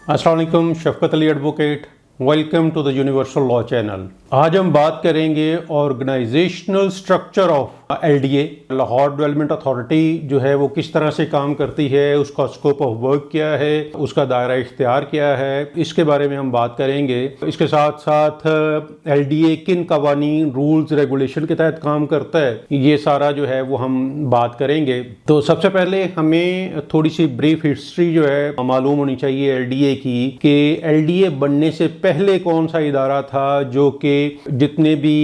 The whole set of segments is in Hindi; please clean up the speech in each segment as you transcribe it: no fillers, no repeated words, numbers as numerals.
अस्सलाम वालेकुम, Shafqat Ali advocate. Welcome to the universal law channel. आज हम बात करेंगे organisational structure of LDA. Lahore development authority जो है वो किस तरह से काम करती है, उसका स्कोप ऑफ वर्क क्या है, उसका दायरा इख्तियार क्या है, इसके बारे में हम बात करेंगे। इसके साथ साथ एलडीए किन कवानीन, रूल्स, रेगुलेशन के तहत काम करता है, ये सारा जो है वो हम बात करेंगे। तो सबसे पहले हमें थोड़ी सी ब्रीफ हिस्ट्री जो है मालूम होनी चाहिए एलडीए की, कि एलडीए बनने से पहले कौन सा इदारा था जो कि जितने भी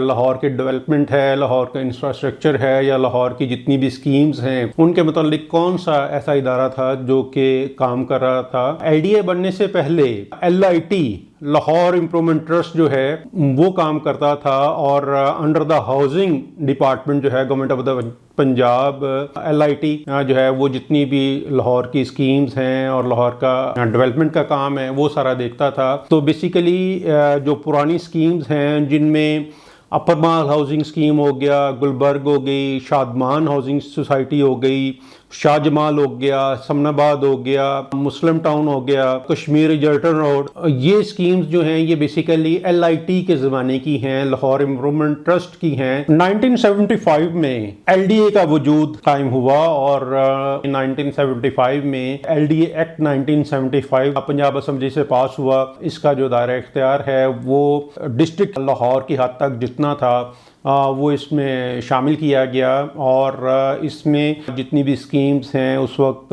लाहौर के डेवलपमेंट है, लाहौर का इंफ्रास्ट्रक्चर है या लाहौर की जितनी भी स्कीम्स हैं उनके मुतालिक कौन सा ऐसा इदारा था जो कि काम कर रहा था। एलडीए बनने से पहले एलआईटी, लाहौर इम्प्रूवमेंट ट्रस्ट जो है वो काम करता था, और अंडर द हाउसिंग डिपार्टमेंट जो है government of the Punjab, LIT जो है वो जितनी भी लाहौर की स्कीम्स हैं और लाहौर का डेवलपमेंट का काम है वो सारा देखता था। तो बेसिकली जो पुरानी स्कीम्स हैं जिनमें अपर माल हाउसिंग स्कीम हो गया, गुलबर्ग हो गई, शादमान हाउसिंग सोसाइटी हो गई, शाहजमाल हो गया, समनाबाद हो गया, मुस्लिम टाउन हो गया, कश्मीर जर्टन रोड, ये स्कीम्स जो हैं ये बेसिकली एलआईटी के ज़माने की हैं, लाहौर इम्प्रूवमेंट ट्रस्ट की हैं। 1975 में एलडीए का वजूद कायम हुआ और 1975 में एलडीए एक्ट 1975 पंजाब असम्बली से पास हुआ। इसका जो दायरा इख्तियार है वो डिस्ट्रिक्ट लाहौर की हद तक जितना था वो इसमें शामिल किया गया, और इसमें जितनी भी स्कीम्स हैं उस वक्त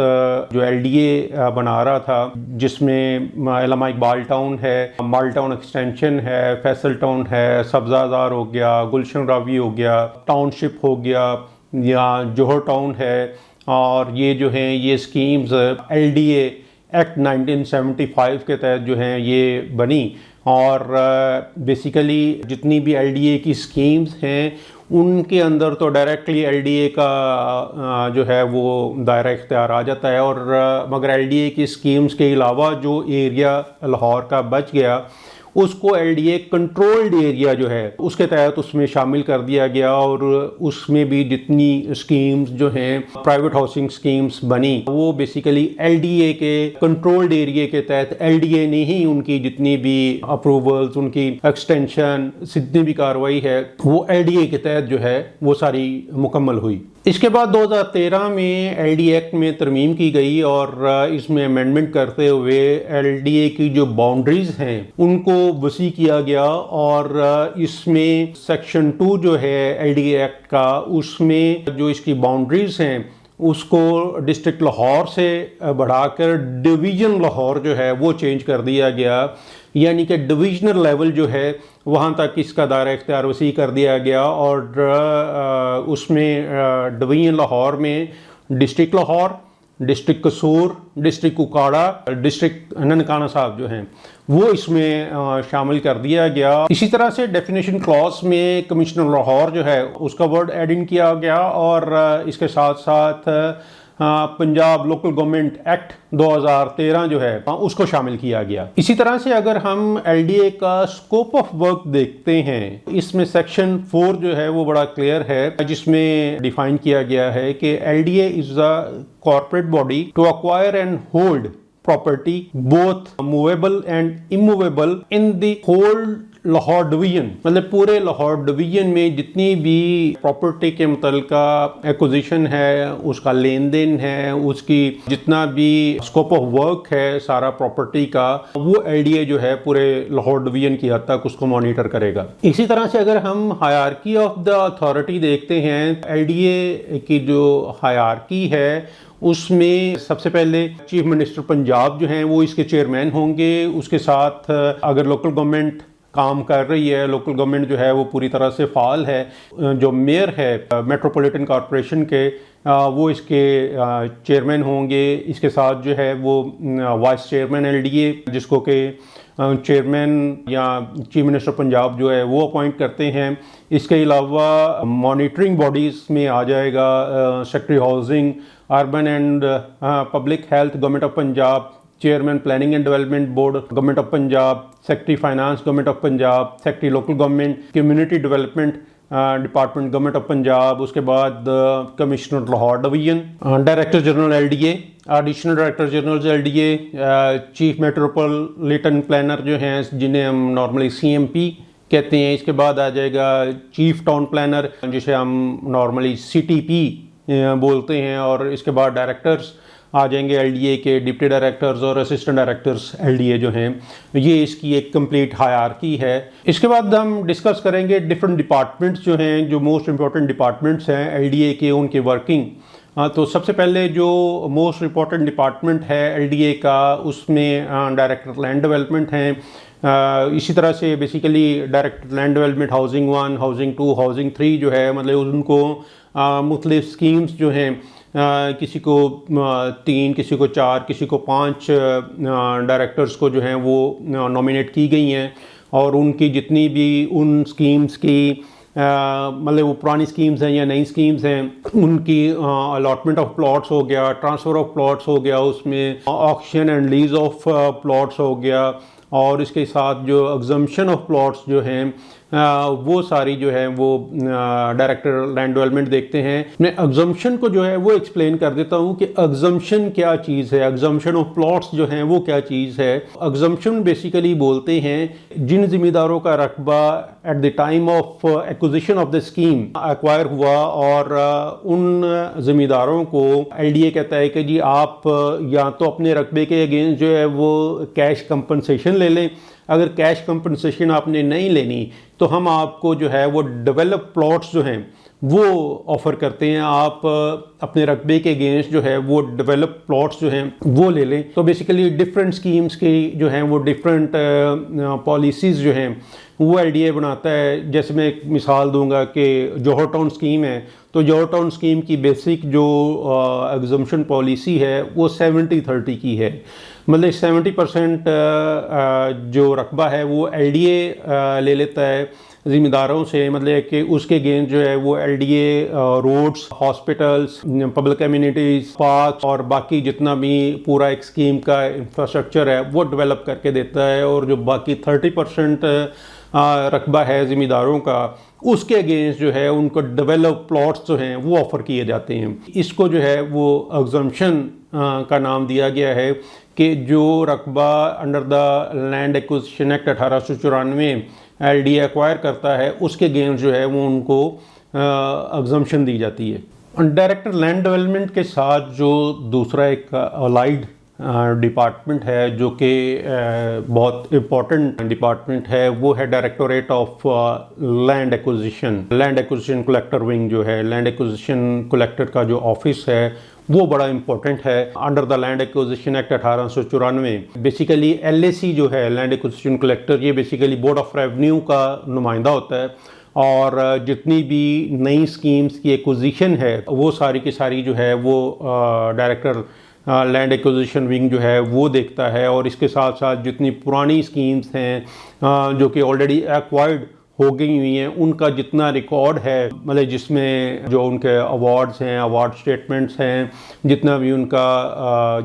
जो एलडीए बना रहा था, जिसमें अल्लामा इकबाल टाउन है, माल टाउन एक्सटेंशन है, फैसल टाउन है, सब्जादार हो गया, गुलशन रावी हो गया, टाउनशिप हो गया, या जोहर टाउन है, और ये जो हैं ये स्कीम्स एलडीए एक्ट 1975 के तहत जो हैं ये बनी। और बेसिकली जितनी भी एलडीए की स्कीम्स हैं उनके अंदर तो डायरेक्टली एलडीए का जो है वो दायरा इख्तियार आ जाता है, और मगर एलडीए की स्कीम्स के अलावा जो एरिया लाहौर का बच गया उसको एलडीए कंट्रोल्ड एरिया जो है उसके तहत उसमें शामिल कर दिया गया, और उसमें भी जितनी स्कीम्स जो हैं प्राइवेट हाउसिंग स्कीम्स बनी वो बेसिकली एलडीए के कंट्रोल्ड एरिया के तहत एलडीए ने ही उनकी जितनी भी अप्रूवल्स, उनकी एक्सटेंशन, जितनी भी कार्रवाई है वो एलडीए के तहत जो है वो सारी मुकम्मल हुई। इसके बाद 2013 में एलडीए एक्ट में तरमीम की गई और इसमें अमेंडमेंट करते हुए एलडीए की जो बाउंड्रीज हैं उनको वसी किया गया, और इसमें सेक्शन 2 जो है एलडीए एक्ट का, उसमें जो इसकी बाउंड्रीज हैं उसको डिस्ट्रिक्ट लाहौर से बढ़ाकर डिवीज़न लाहौर जो है वो चेंज कर दिया गया, यानी कि डिविजनल लेवल जो है वहाँ तक इसका दायरा इख्तियार वसी कर दिया गया, और उसमें डिवीज़न लाहौर में डिस्ट्रिक्ट लाहौर, डिस्ट्रिक्ट कसूर, डिस्ट्रिक्ट कुकाड़ा, डिस्ट्रिक्ट ननकाना साहब जो हैं वो इसमें शामिल कर दिया गया। इसी तरह से डेफिनेशन क्लॉज में कमिश्नर लाहौर जो है उसका वर्ड एड इन किया गया, और इसके साथ साथ पंजाब लोकल गवर्नमेंट एक्ट 2013 जो है उसको शामिल किया गया। इसी तरह से अगर हम एलडीए का स्कोप ऑफ वर्क देखते हैं, इसमें सेक्शन 4 जो है वो बड़ा क्लियर है, जिसमें डिफाइन किया गया है कि LDA is a corporate body to acquire and hold property both movable and immovable in the whole Lahore division, मतलब पूरे लाहौर डिवीजन में जितनी भी प्रॉपर्टी के मुतल्लिका एक्विजिशन है, उसका लेन देन है, उसकी जितना भी स्कोप ऑफ वर्क है सारा प्रॉपर्टी का, वो एलडीए जो है पूरे लाहौर डिवीजन की हद तक उसको मॉनिटर करेगा। इसी तरह से अगर हम हायरार्की ऑफ द अथॉरिटी देखते हैं, एलडीए की जो हायरार्की है उसमें सबसे पहले चीफ मिनिस्टर पंजाब जो हैं वो इसके चेयरमैन होंगे। उसके साथ अगर लोकल गवर्नमेंट काम कर रही है, लोकल गवर्नमेंट जो है वो पूरी तरह से फाल है, जो मेयर है मेट्रोपॉलिटन कॉरपोरेशन के वो इसके चेयरमैन होंगे। इसके साथ जो है वो वाइस चेयरमैन एलडीए, जिसको कि चेयरमैन या चीफ मिनिस्टर पंजाब जो है वो अपॉइंट करते हैं। इसके अलावा मॉनिटरिंग बॉडीज़ में आ जाएगा secretary housing, urban and public health government of Punjab, chairman planning and development board government of Punjab, secretary finance government of Punjab, secretary local government, community development department government of Punjab, उसके बाद commissioner Lahore division, director general LDA, additional director general LDA, chief metropolitan planner जो हैं जिन्हें हम नॉर्मली सीएमपी कहते हैं। इसके बाद आ जाएगा चीफ टाउन प्लानर जिसे हम नॉर्मली सीटीपी बोलते हैं, और इसके बाद डायरेक्टर्स आ जाएंगे एलडीए के, डिप्टी डायरेक्टर्स और असिस्टेंट डायरेक्टर्स एलडीए जो हैं। ये इसकी एक कंप्लीट हायरार्की है। इसके बाद हम डिस्कस करेंगे डिफरेंट डिपार्टमेंट्स जो हैं, जो मोस्ट इंपॉर्टेंट डिपार्टमेंट्स हैं एलडीए के, उनकी वर्किंग। तो सबसे पहले जो मोस्ट इंपॉर्टेंट डिपार्टमेंट है एलडीए का, उसमें डायरेक्टर लैंड डेवलपमेंट हैं। इसी तरह से basically director land development housing 1, housing 2, housing 3 जो है, मतलब उनको मुख्तलिफ स्कीम्स जो हैं, किसी को 3, किसी को 4, किसी को 5 डायरेक्टर्स को जो हैं वो नॉमिनेट की गई हैं, और उनकी जितनी भी उन स्कीम्स की मतलब वो पुरानी स्कीम्स हैं या नई स्कीम्स हैं, उनकी अलॉटमेंट ऑफ प्लॉट्स हो गया, ट्रांसफ़र ऑफ प्लॉट्स हो गया, उसमें auction and lease of plots हो गया, और इसके साथ जो एग्जम्पशन ऑफ प्लॉट्स जो हैं वो सारी जो है वो डायरेक्टर लैंड डेवलपमेंट देखते हैं। मैं एग्जम्पशन को जो है वो एक्सप्लेन कर देता हूँ कि एग्जम्पशन क्या चीज़ है, एग्जम्पशन ऑफ प्लॉट्स जो हैं वो क्या चीज़ है। एग्जम्पशन बेसिकली बोलते हैं जिन जिम्मेदारों का रकबा eight the time of acquisition of the scheme acquire हुआ, और उन जिम्मेदारों को एलडीए कहता है कि जी आप या तो अपने रकबे के अगेंस्ट जो है वो कैश कंपनसेशन ले लें। अगर कैश कंपनसेशन आपने नहीं लेनी तो हम आपको जो है वो डेवलप प्लॉट्स जो हैं वो ऑफ़र करते हैं, आप अपने रकबे के अगेंस्ट जो है वो डेवलप प्लॉट्स जो हैं वो ले लें। तो बेसिकली डिफरेंट स्कीम्स की जो हैं वो डिफरेंट पॉलिसीज़ जो हैं वो एलडीए बनाता है। जैसे मैं एक मिसाल दूंगा कि जौहर टाउन स्कीम है, तो जौहर टाउन स्कीम की बेसिक जो एग्जम्पशन पॉलिसी है वो 70-30 की है, मतलब 70% जो रकबा है वो एलडीए ले लेता है ज़िम्मेदारों से, मतलब कि उसके अगेंस्ट जो है वो LDA roads, hospitals, public amenities, park और बाकी जितना भी पूरा एक स्कीम का इंफ्रास्ट्रक्चर है वो डेवलप करके देता है, और जो बाकी 30% रकबा है ज़िम्मेदारों का, उसके अगेंस्ट जो है उनको डेवलप प्लॉट्स जो हैं वो ऑफ़र किए जाते हैं। इसको जो है वो एग्जम्पशन का नाम दिया गया है कि जो रकबा under the land acquisition act 1894 LDA acquire करता है उसके अगेंस्ट जो है वो उनको एग्जम्पशन दी जाती है। डायरेक्टर लैंड डेवलपमेंट के साथ जो दूसरा एक अलाइड डिपार्टमेंट है जो कि बहुत इम्पॉर्टेंट डिपार्टमेंट है, वो है directorate of land acquisition collector wing जो है। लैंड एक्विजिशन कलेक्टर का जो ऑफिस है वो बड़ा इम्पोर्टेंट है under the land acquisition act 1894। Basically LAC जो है लैंड एक्विजिशन कलेक्टर, ये बेसिकली बोर्ड ऑफ रेवेन्यू का नुमाइंदा होता है, और जितनी भी नई स्कीम्स की एक्विजिशन है वो सारी की सारी जो है वो डायरेक्टर लैंड एक्विजिशन विंग जो है वो देखता है। और इसके साथ साथ जितनी पुरानी स्कीम्स हैं जो कि ऑलरेडी एक्वायर्ड हो गई हुई हैं, उनका जितना रिकॉर्ड है, मतलब जिसमें जो उनके अवार्ड्स हैं, अवार्ड स्टेटमेंट्स हैं, जितना भी उनका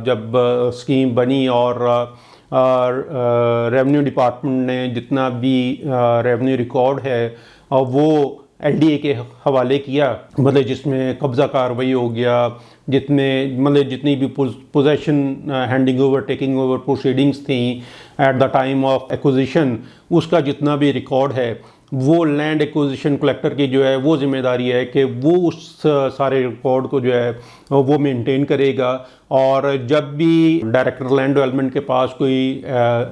जब स्कीम बनी और रेवेन्यू डिपार्टमेंट ने जितना भी रेवेन्यू रिकॉर्ड है वो एलडीए के हवाले किया, मतलब जिसमें कब्ज़ा कार्रवाई हो गया, मतलब जितनी भी possession handing over, taking over proceedings थी at the time of acquisition, उसका जितना भी रिकॉर्ड है वो लैंड एक्विजिशन कलेक्टर की जो है वो जिम्मेदारी है कि वो उस सारे रिकॉर्ड को जो है वो मेंटेन करेगा। और जब भी डायरेक्टर लैंड डेवलपमेंट के पास कोई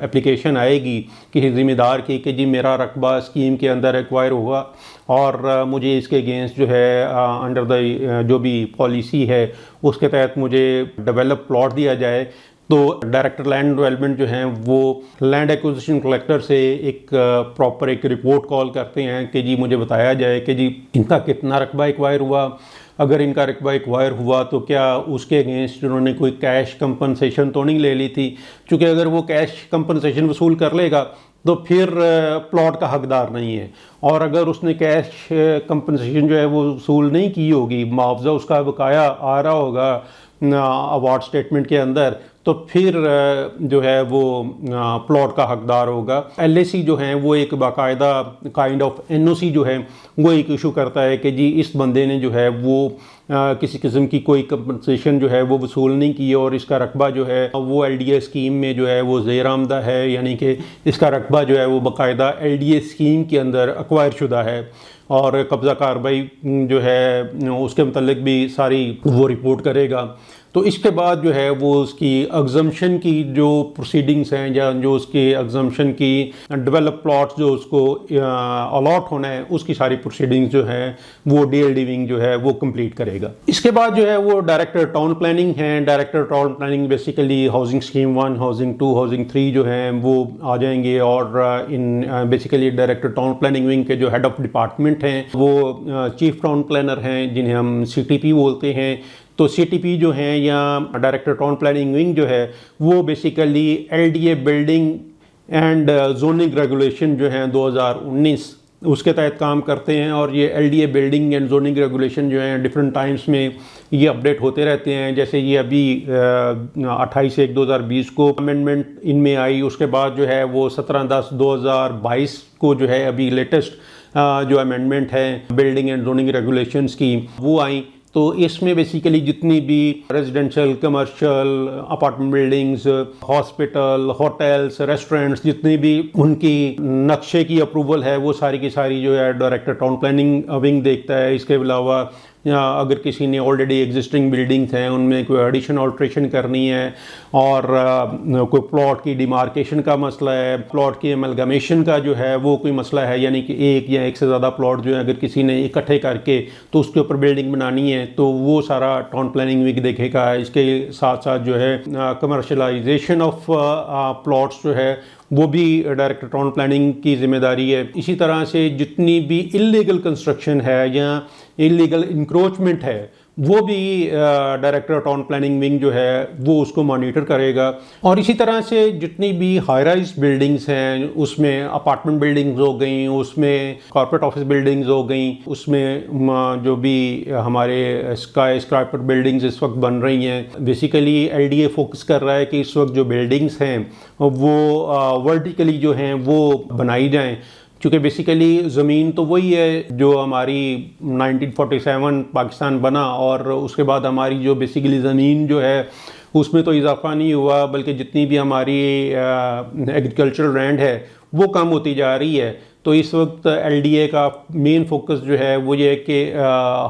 एप्लीकेशन आएगी किसी ज़िम्मेदार की कि जी मेरा रकबा स्कीम के अंदर एक्वायर हुआ और मुझे इसके अगेंस्ट जो है अंडर द जो भी पॉलिसी है उसके तहत मुझे डेवलप प्लॉट दिया जाए, तो डायरेक्टर लैंड डेवलपमेंट जो हैं वो लैंड एक्विजिशन कलेक्टर से एक प्रॉपर एक रिपोर्ट कॉल करते हैं कि जी मुझे बताया जाए कि जी इनका कितना रकबा एक्वायर हुआ, अगर इनका रकबा एक्वायर हुआ तो क्या उसके अगेंस्ट उन्होंने कोई कैश कंपनसेशन तो नहीं ले ली थी, क्योंकि अगर वो कैश कंपनसेशन वसूल कर लेगा तो फिर प्लॉट का हकदार नहीं है। और अगर उसने कैश कंपनसेशन जो है वो वसूल नहीं की होगी, मुआवजा उसका बकाया आ रहा होगा अवार्ड स्टेटमेंट के अंदर, तो फिर जो है वो प्लॉट का हकदार होगा। एलआईसी जो है वो एक बाकायदा काइंड ऑफ एनओसी जो है वो एक इशू करता है कि जी इस बंदे ने जो है वो किसी किस्म की कोई कंपनसेशन जो है वो वसूल नहीं की और इसका रकबा जो है वो एलडीए स्कीम में जो है वो ज़ेर आमदा है, यानी कि इसका रकबा जो है वो बाकायदा एलडीए स्कीम के अंदर एक्वायर शुदा है और कब्ज़ा कार्रवाई जो है उसके मतलब भी सारी वो रिपोर्ट करेगा। तो इसके बाद जो है वो उसकी एग्जम्पशन की जो प्रोसीडिंग्स हैं या जो उसकी एग्जम्पशन की डेवलप प्लॉट्स जो उसको अलॉट होना है उसकी सारी प्रोसीडिंग्स जो है वो डीएलडी विंग जो है वो कंप्लीट करेगा। इसके बाद जो है वो डायरेक्टर टाउन प्लानिंग है। Director town planning basically housing scheme 1, housing 2, housing 3 जो हैं वो आ जाएंगे और in basically director town planning wing के जो हेड ऑफ डिपार्टमेंट हैं वो चीफ टाउन प्लानर हैं जिन्हें हम सीटीपी बोलते हैं। तो सीटीपी जो हैं या डायरेक्टर टाउन प्लानिंग विंग जो है वो basically LDA building and zoning regulation जो हैं 2019 उसके तहत काम करते हैं और ये LDA building and zoning regulation जो हैं डिफरेंट टाइम्स में ये अपडेट होते रहते हैं। जैसे ये अभी 28/1/2020 को अमेंडमेंट इनमें आई, उसके बाद जो है वो 17/10/2022 को जो है अभी लेटेस्ट जो अमेंडमेंट है बिल्डिंग एंड जोनिंग रेगुलेशंस की वो आई। तो इसमें बेसिकली जितनी भी residential, commercial, apartment buildings, hospital, hotels, restaurants, जितनी भी उनकी नक्शे की अप्रूवल है वो सारी की सारी जो है डायरेक्टर टाउन प्लानिंग विंग देखता है। इसके अलावा अगर किसी ने ऑलरेडी एग्जिस्टिंग बिल्डिंग्स हैं उनमें कोई एडिशन ऑल्ट्रेशन करनी है और कोई प्लॉट की डिमार्केशन का मसला है, प्लॉट की एमलगमेशन का जो है वो कोई मसला है, यानी कि एक या एक से ज़्यादा प्लॉट जो है अगर किसी ने इकट्ठे करके तो उसके ऊपर बिल्डिंग बनानी है तो वो सारा टाउन प्लानिंग विंग देखेगा। इसके साथ साथ जो है कमर्शलाइजेशन ऑफ प्लॉट्स जो है वो भी डायरेक्टर टाउन प्लानिंग की जिम्मेदारी है। इसी तरह से जितनी भी इल्लीगल कंस्ट्रक्शन है या इल्लीगल इंक्रोचमेंट है वो भी डायरेक्टर टाउन प्लानिंग विंग जो है वो उसको मॉनिटर करेगा। और इसी तरह से जितनी भी हाई राइज बिल्डिंग्स हैं उसमें अपार्टमेंट बिल्डिंग्स हो गई, उसमें कॉर्पोरेट ऑफिस बिल्डिंग्स हो गई, उसमें जो भी हमारे स्काई स्क्राइपर बिल्डिंग्स इस वक्त बन रही हैं, बेसिकली एलडीए फोकस कर रहा है कि इस वक्त जो बिल्डिंग्स हैं वो वर्टिकली जो हैं वो बनाई जाएँ, क्योंकि बेसिकली ज़मीन तो वही है जो हमारी 1947 पाकिस्तान बना और उसके बाद हमारी जो बेसिकली ज़मीन जो है उसमें तो इजाफा नहीं हुआ बल्कि जितनी भी हमारी एग्रीकल्चरल लैंड है वो कम होती जा रही है। तो इस वक्त एलडीए का मेन फोकस जो है वो ये है कि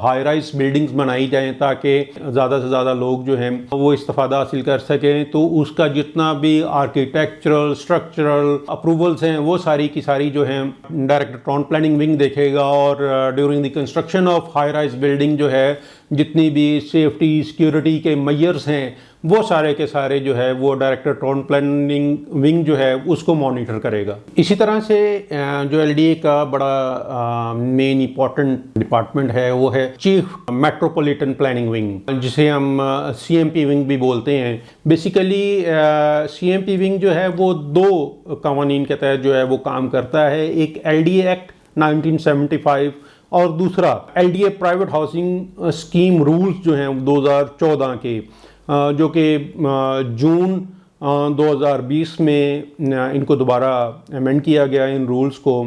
हाई राइज बिल्डिंग्स बनाई जाएं ताकि ज़्यादा से ज़्यादा लोग जो हैं वो इस्तेफ़ादा हासिल कर सकें। तो उसका जितना भी आर्किटेक्चरल, स्ट्रक्चरल अप्रूवल्स हैं वो सारी की सारी जो हैं डायरेक्टर टाउन प्लानिंग विंग देखेगा और during the construction of high rise building जो है जितनी भी सेफ्टी सिक्योरिटी के मेजर्स हैं वो सारे के सारे जो है वो डायरेक्टर टाउन प्लानिंग विंग जो है उसको मॉनिटर करेगा। इसी तरह से जो एलडीए का बड़ा मेन इंपॉर्टेंट डिपार्टमेंट है वो है चीफ मेट्रोपॉलिटन प्लानिंग विंग, जिसे हम सीएमपी विंग भी बोलते हैं। बेसिकली सीएमपी विंग जो है वो दो कवानीन के तहत जो है वो काम करता है, एक एलडीए एक्ट 1975 और दूसरा LDA private housing scheme rules जो हैं 2014 के, जो कि जून 2020 में इनको दोबारा अमेंड किया गया इन रूल्स को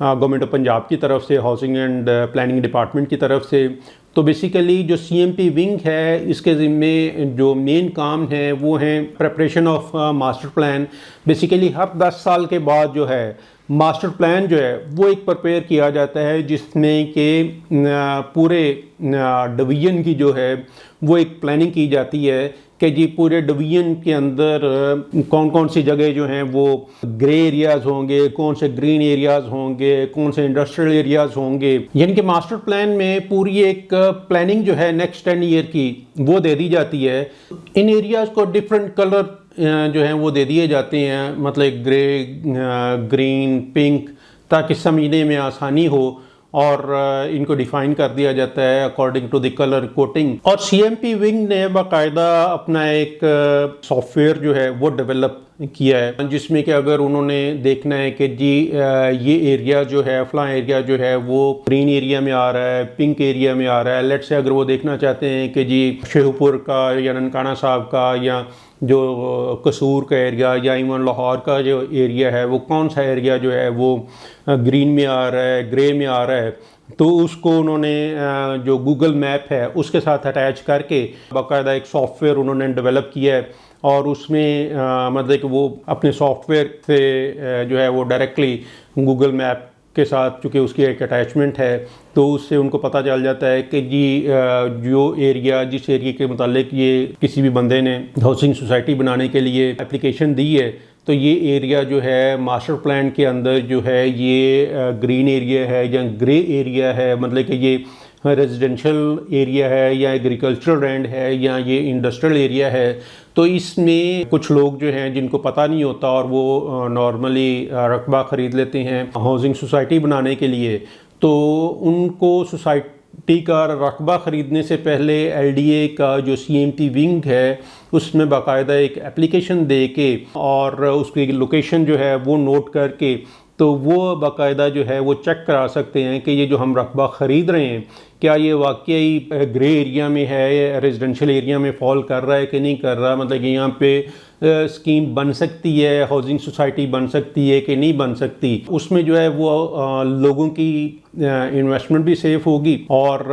गवर्नमेंट ऑफ पंजाब की तरफ से, हाउसिंग एंड प्लानिंग डिपार्टमेंट की तरफ से। तो बेसिकली जो सीएमपी विंग है इसके ज़िम्मे जो मेन काम है वो हैं preparation of master plan. Basically हर 10 साल के बाद जो है मास्टर प्लान जो है वो एक प्रिपेयर किया जाता है जिसमें कि पूरे डिवीज़न की जो है वो एक प्लानिंग की जाती है कि जी पूरे डिवीज़न के अंदर कौन कौन सी जगह जो हैं वो ग्रे एरियाज़ होंगे, कौन से ग्रीन एरियाज़ होंगे, कौन से इंडस्ट्रियल एरियाज़ होंगे। यानी कि मास्टर प्लान में पूरी एक प्लानिंग जो है नेक्स्ट 10 ईयर की वो दे दी जाती है। इन एरियाज़ को डिफरेंट कलर जो हैं वो दे दिए जाते हैं, मतलब ग्रे, ग्रीन, पिंक, ताकि समझने में आसानी हो और इनको डिफ़ाइन कर दिया जाता है according to the colour coding. और सीएमपी विंग ने बाकायदा अपना एक सॉफ्टवेयर जो है वो डेवलप किया है, जिसमें कि अगर उन्होंने देखना है कि जी ये एरिया जो है, फलां एरिया जो है वो ग्रीन एरिया में आ रहा है, पिंक एरिया में आ रहा है। लेट से अगर वो देखना चाहते हैं कि जी शेखपुर का या ननकाना साहब का या जो कसूर का एरिया या इवन लाहौर का जो एरिया है वो कौन सा एरिया जो है वो ग्रीन में आ रहा है, ग्रे में आ रहा है, तो उसको उन्होंने जो गूगल मैप है उसके साथ अटैच करके बाकायदा एक सॉफ्टवेयर उन्होंने डेवलप किया है और उसमें मतलब कि वो अपने सॉफ्टवेयर से जो है वो डायरेक्टली गूगल मैप के साथ, चूँकि उसकी एक अटैचमेंट है, तो उससे उनको पता चल जाता है कि जी जो एरिया, जिस एरिया के मुतालिक ये किसी भी बंदे ने हाउसिंग सोसाइटी बनाने के लिए एप्लीकेशन दी है, तो ये एरिया जो है मास्टर प्लान के अंदर जो है ये ग्रीन एरिया है या ग्रे एरिया है, मतलब कि ये रेजिडेंशियल एरिया है या एग्रीकल्चरल लैंड है या ये इंडस्ट्रियल एरिया है। तो इसमें कुछ लोग जो हैं जिनको पता नहीं होता और वो नॉर्मली रकबा ख़रीद लेते हैं हाउसिंग सोसाइटी बनाने के लिए, तो उनको सोसाइटी का रकबा ख़रीदने से पहले एलडीए का जो सीएमपी विंग है उसमें बाकायदा एक एप्लीकेशन दे के और उसकी लोकेशन जो है वो नोट करके, तो वो बाकायदा जो है वो चेक करा सकते हैं कि ये जो हम रकबा ख़रीद रहे हैं क्या ये वाकई ग्रे एरिया में है, रेजिडेंशियल एरिया में फॉल कर रहा है कि नहीं कर रहा, मतलब कि यहाँ पे स्कीम बन सकती है, हाउसिंग सोसाइटी बन सकती है कि नहीं बन सकती। उसमें जो है वो लोगों की इन्वेस्टमेंट भी सेफ होगी और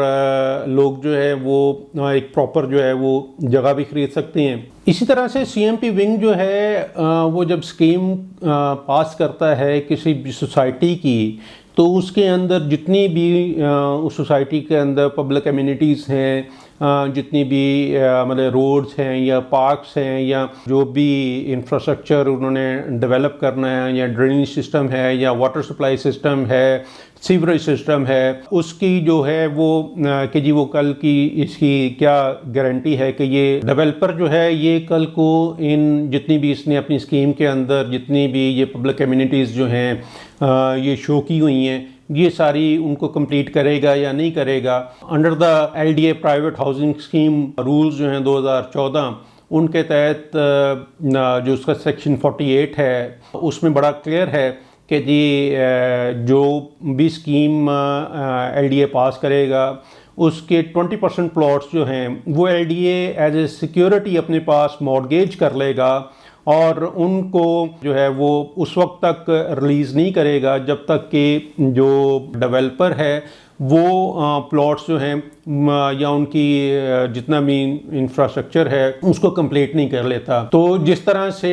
लोग जो है वो एक प्रॉपर जो है वो जगह भी खरीद सकते हैं। इसी तरह से सीएमपी विंग जो है वो जब स्कीम पास करता है किसी भी सोसाइटी की, तो उसके अंदर जितनी भी उस सोसाइटी के अंदर पब्लिक एमिनिटीज़ हैं, जितनी भी मतलब रोड्स हैं या पार्क्स हैं या जो भी इंफ्रास्ट्रक्चर उन्होंने डेवलप करना है या ड्रेनेज सिस्टम है या वाटर सप्लाई सिस्टम है, सीवरेज सिस्टम है, उसकी जो है वो कि जी वो कल की इसकी क्या गारंटी है कि ये डेवलपर जो है ये कल को इन जितनी भी इसने अपनी स्कीम के अंदर जितनी भी ये पब्लिक एमिनिटीज़ जो हैं ये शो की हुई हैं ये सारी उनको कंप्लीट करेगा या नहीं करेगा। Under the LDA private housing scheme rules जो हैं 2014, उनके तहत जो उसका सेक्शन 48 है उसमें बड़ा क्लियर है कि जी जो भी स्कीम एलडीए पास करेगा उसके 20% प्लॉट्स जो हैं वो एलडीए एज ए सिक्योरिटी अपने पास मॉर्गेज कर लेगा और उनको जो है वो उस वक्त तक रिलीज़ नहीं करेगा जब तक कि जो डेवलपर है वो प्लॉट्स जो हैं या उनकी जितना भी इंफ्रास्ट्रक्चर है उसको कंप्लीट नहीं कर लेता। तो जिस तरह से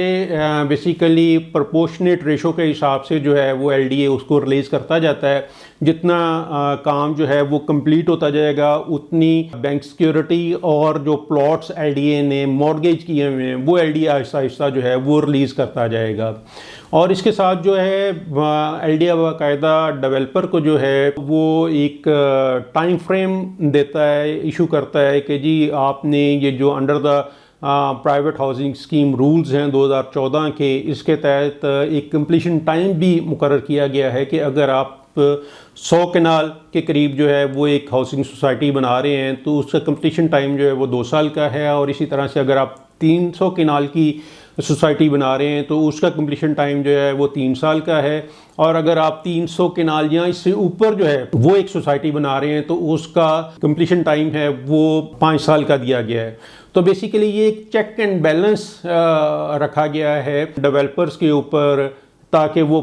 बेसिकली प्रोपोर्शनेट रेशो के हिसाब से जो है वो एलडीए उसको रिलीज़ करता जाता है, जितना काम जो है वो कंप्लीट होता जाएगा उतनी बैंक सिक्योरिटी और जो प्लॉट्स एलडीए ने मॉर्गेज किए हुए हैं वो एलडीए आहिस्ता आहिस्ता जो है वो रिलीज़ करता जाएगा। और इसके साथ जो है एलडीए बाकायदा डेवलपर को जो है वो एक टाइम फ्रेम देता है, इशू करता है कि जी आपने ये जो under the private housing scheme rules हैं 2014 के, इसके तहत एक कंप्लीशन टाइम भी मुकर्रर किया गया है कि अगर आप 100 कनाल के करीब जो है वो एक हाउसिंग सोसाइटी बना रहे हैं तो उसका कंप्लीशन टाइम जो है वो 2 साल का है। और इसी तरह से अगर आप 300 कनाल की सोसाइटी बना रहे हैं तो उसका कंप्लीशन टाइम जो है वो 3 साल का है। और अगर आप 300 कनाल या इससे ऊपर जो है वो एक सोसाइटी बना रहे हैं तो उसका कंप्लीशन टाइम है वो 5 साल का दिया गया है। तो बेसिकली ये एक चेक एंड बैलेंस रखा गया है डेवलपर्स के ऊपर ताकि वो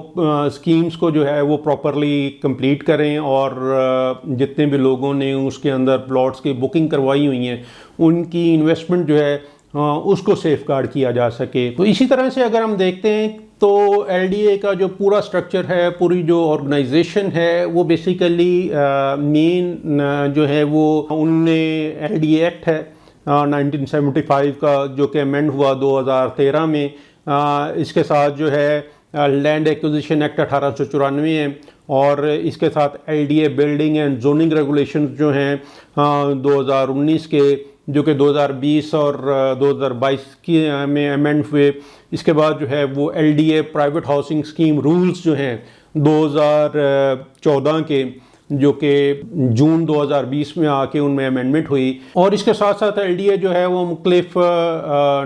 स्कीम्स को जो है वो प्रॉपरली कंप्लीट करें और जितने भी लोगों ने उसके अंदर प्लॉट्स की बुकिंग करवाई हुई हैं उनकी इन्वेस्टमेंट जो है उसको सेफगार्ड किया जा सके। तो इसी तरह से अगर हम देखते हैं तो एलडीए का जो पूरा स्ट्रक्चर है, पूरी जो ऑर्गेनाइजेशन है वो बेसिकली मेन जो है वो उनने एलडीए एक्ट है 1975 का जो कि अमेंड हुआ 2013 में, इसके साथ जो है लैंड एक्विजिशन एक्ट 1894 है और इसके साथ LDA building and zoning regulations जो हैं 2019 के जो कि 2020 और 2022 की में अमेंड हुए। इसके बाद जो है वो LDA private housing scheme rules जो हैं 2014 के जो कि जून 2020 में आके उनमें अमेंडमेंट हुई। और इसके साथ साथ एलडीए जो है वो मुख्तलिफ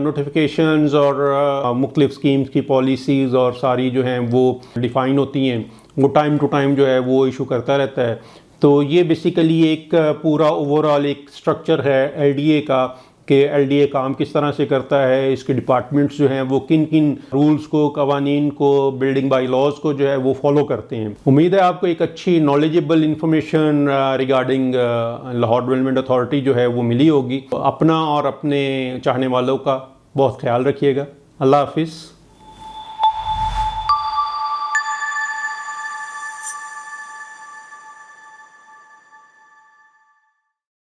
नोटिफिकेशंस और मुख्तलिफ स्कीम्स की पॉलिसीज़ और सारी जो हैं वो डिफ़ाइन होती हैं, वो टाइम टू टाइम जो है वो इशू करता रहता है। तो ये बेसिकली एक पूरा ओवरऑल एक स्ट्रक्चर है एलडीए का कि एलडीए काम किस तरह से करता है, इसके डिपार्टमेंट्स जो हैं वो किन किन रूल्स को, कवानीन को, बिल्डिंग बाई लॉज को जो है वो फॉलो करते हैं। उम्मीद है आपको एक अच्छी knowledgeable information regarding Lahore development authority जो है वो मिली होगी। अपना और अपने चाहने वालों का बहुत ख्याल रखिएगा। अल्लाह हाफिज़।